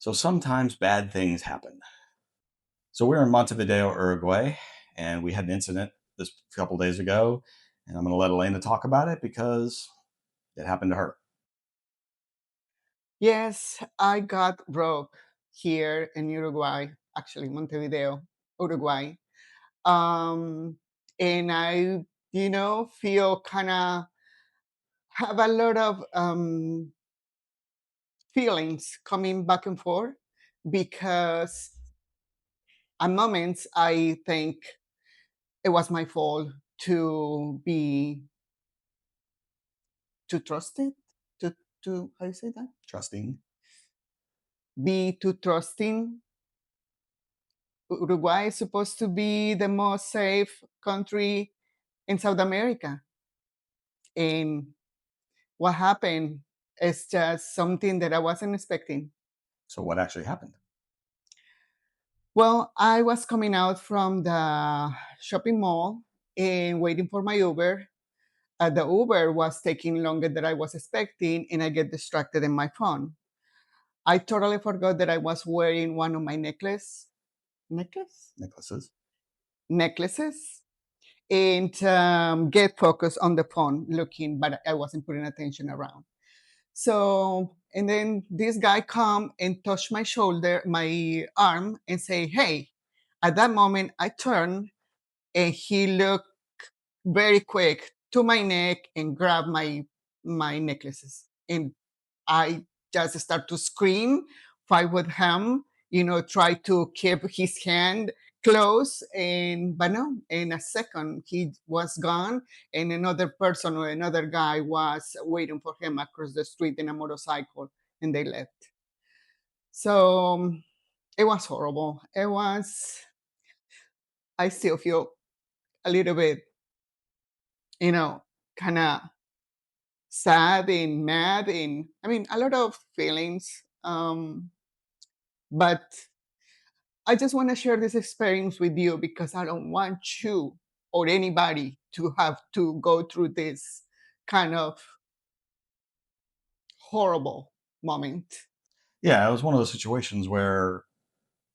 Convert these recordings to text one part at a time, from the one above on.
So sometimes bad things happen. So we're in Montevideo, Uruguay, and we had an incident this couple days ago, and I'm going to let Elena talk about it because it happened to her. Yes, I got broke here in Uruguay, actually Montevideo, Uruguay. Um, and feel kind of have a lot of feelings coming back and forth because at moments I think it was my fault to be too trusted, to how you say that? Trusting. Be too trusting. Uruguay is supposed to be the most safe country in South America. And what happened is just something that I wasn't expecting. So what actually happened? Well, I was coming out from the shopping mall and waiting for my Uber. The Uber was taking longer than I was expecting, and I get distracted in my phone. I totally forgot that I was wearing one of my necklace Necklaces. necklaces, and get focused on the phone, looking, but I wasn't putting attention around. So, and then this guy come and touch my shoulder, my arm, and say, "Hey." At that moment, I turned, and he looked very quick to my neck and grabbed my necklaces. And I just start to scream, fight with him, try to keep his hand close. And but no, in a second he was gone, and another person or another guy was waiting for him across the street in a motorcycle, and they left. So it was horrible. It was. I still feel a little bit, you know, kind of sad and mad, and I mean a lot of feelings. But I just want to share this experience with you because I don't want you or anybody to have to go through this kind of horrible moment. Yeah, it was one of those situations where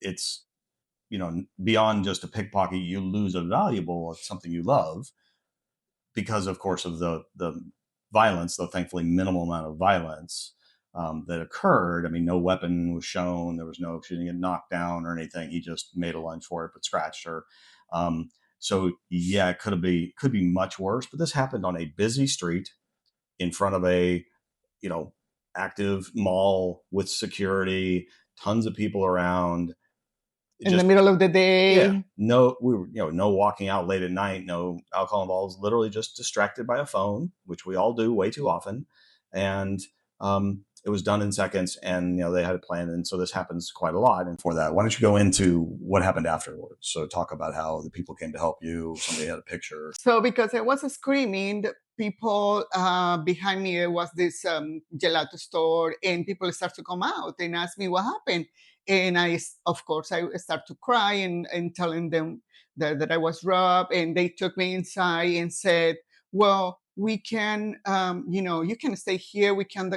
it's, beyond just a pickpocket, you lose a valuable of something you love because, of course, of the violence, though thankfully minimal amount of violence that occurred. I mean, no weapon was shown. There was no shooting it knocked down or anything. He just made a lunge for it, but scratched her. So yeah, it could be much worse. But this happened on a busy street in front of a you know active mall with security, tons of people around. It In the just middle of the yeah, day. no, we were, no walking out late at night, no alcohol involved, literally just distracted by a phone, which we all do way too often. And it was done in seconds, and, they had a plan. And so this happens quite a lot. And for that, why don't you go into what happened afterwards? So talk about how the people came to help you. Somebody had a picture. So because I was screaming, the people behind me, there was this gelato store, and people start to come out and ask me what happened. And of course, I start to cry and telling them that I was robbed. And they took me inside and said, "Well, we can, you can stay here. We can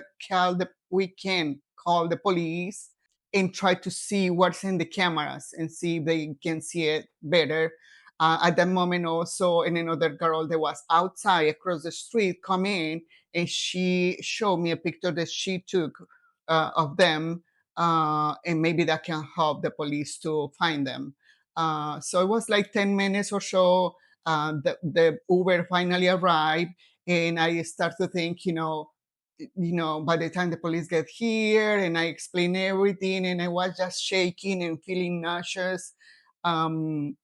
call the police and try to see what's in the cameras and see if they can see it better." At that moment also, and another girl that was outside across the street come in, and she showed me a picture that she took of them, and maybe that can help the police to find them. So it was like 10 minutes or so. The Uber finally arrived, and I start to think, by the time the police get here, and I explain everything, and I was just shaking and feeling nauseous. um,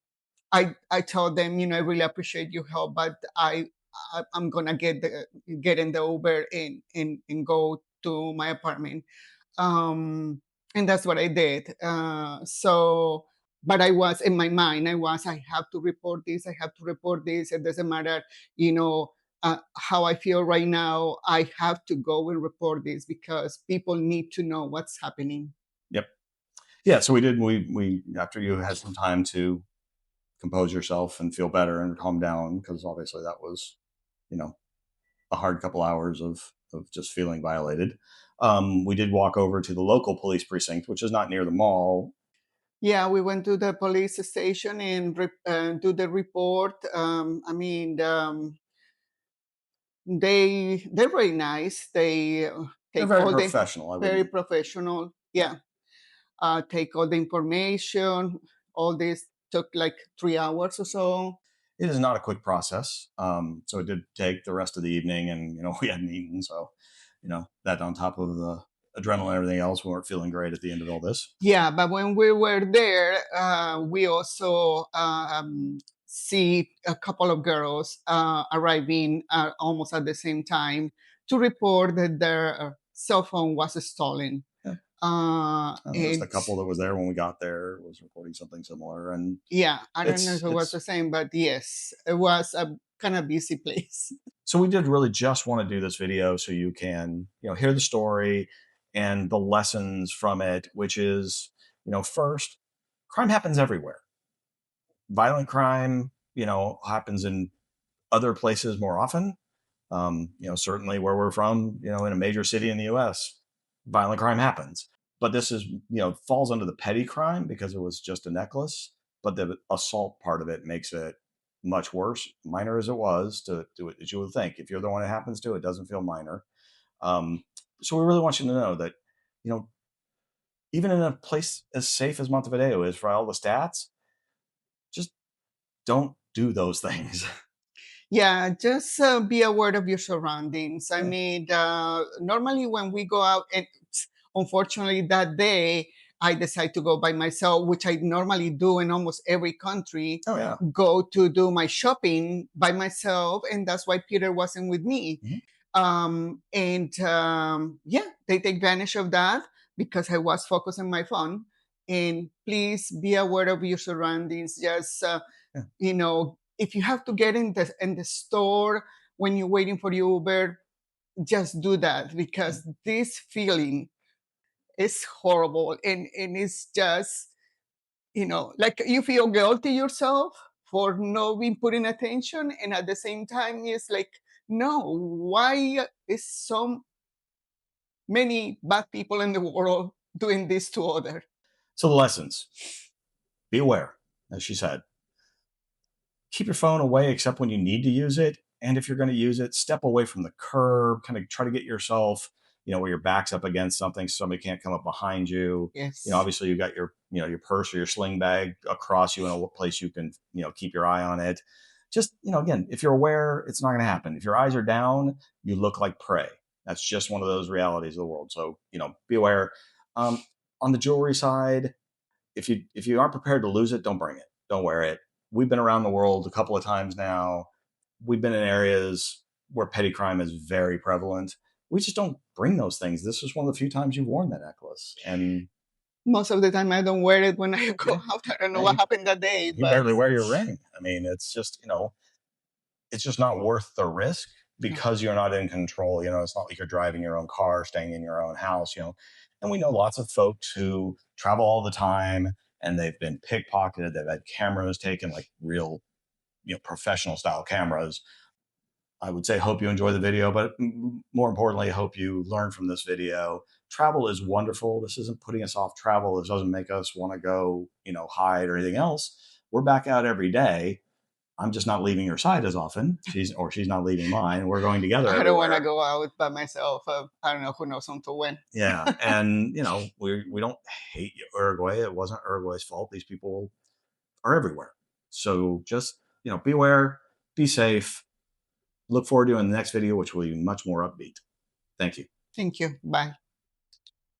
I told them, I really appreciate your help, but I'm gonna get in the Uber and go to my apartment. Um, and that's what I did. But I was in my mind, I have to report this. I have to report this. It doesn't matter, how I feel right now. I have to go and report this because people need to know what's happening. Yep. Yeah. So we did. We after you had some time to compose yourself and feel better and calm down, because obviously that was, you know, a hard couple hours of just feeling violated. We did walk over to the local police precinct, which is not near the mall. Yeah, we went to the police station and do the report. I mean, they're very nice. They They're take very all the professional. I very wouldn't. professional. Yeah, Yeah, take all the information. All this took like 3 hours or so. it is not a quick process. So it did take the rest of the evening, and we hadn't eaten, so that on top of the adrenaline and everything else, we weren't feeling great at the end of all this. Yeah, but when we were there, we also see a couple of girls arriving almost at the same time to report that their cell phone was stolen. Yeah. There was a And couple that was there when we got there was reporting something similar, and yeah, I don't know if it's it was the it's same, but yes, it was a kind of busy place. so we did really just want to do this video so you can hear the story and the lessons from it, which is first, crime happens everywhere. Violent crime happens in other places more often. Certainly where we're from, in a major city in the US, violent crime happens. But this is, falls under the petty crime because it was just a necklace. But the assault part of it makes it much worse, minor as it was to do it, as you would think. If you're the one it happens to, it doesn't feel minor. Um, so we really want you to know that, you know, even in a place as safe as Montevideo is for all the stats, just don't do those things. Yeah, just be aware of your surroundings. I Yeah. mean, normally when we go out, and unfortunately that day I decide to go by myself, which I normally do in almost every country, Oh, yeah. go to do my shopping by myself, and that's why Peter wasn't with me. Mhm. Yeah, they take advantage of that because I was focused on my phone. And please be aware of your surroundings. Just Yeah. if you have to get in the store when you're waiting for Uber, just do that because this feeling is horrible, and it's just like you feel guilty yourself for not being putting attention, and at the same time it's like, no, why is so many bad people in the world doing this to other? So the lessons: be aware, as she said. Keep your phone away except when you need to use it. And if you're going to use it, step away from the curb, kind of try to get yourself, where your back's up against something so somebody can't come up behind you. Yes. Obviously you've got your purse or your sling bag across you in a place you can, keep your eye on it. Just, again, if you're aware, it's not going to happen. If your eyes are down, you look like prey. That's just one of those realities of the world. So, be aware. Um, on the jewelry side, if you aren't prepared to lose it, don't bring it. Don't wear it. We've been around the world a couple of times now. We've been in areas where petty crime is very prevalent. We just don't bring those things. This is one of the few times you've worn that necklace, and Most of the time I don't wear it when I go yeah, out. I don't know yeah, what you, happened that day, you but barely wear your ring. I mean, it's just not worth the risk no. because you're not in control. It's not like you're driving your own car, staying in your own house. And we know lots of folks who travel all the time and they've been pickpocketed. They've had cameras taken, like real, professional style cameras. I would say, hope you enjoy the video, but more importantly, hope you learn from this video. Travel is wonderful. This isn't putting us off travel. This doesn't make us want to go, hide or anything else. We're back out every day. I'm just not leaving her side as often. She's not leaving mine. We're going together I don't want to everywhere. go out by myself. I don't know who knows until when. Yeah, and we don't hate Uruguay. It wasn't Uruguay's fault. These people are everywhere. So just beware, be safe. Look forward to in the next video, which will be much more upbeat. Thank you. Thank you. Bye.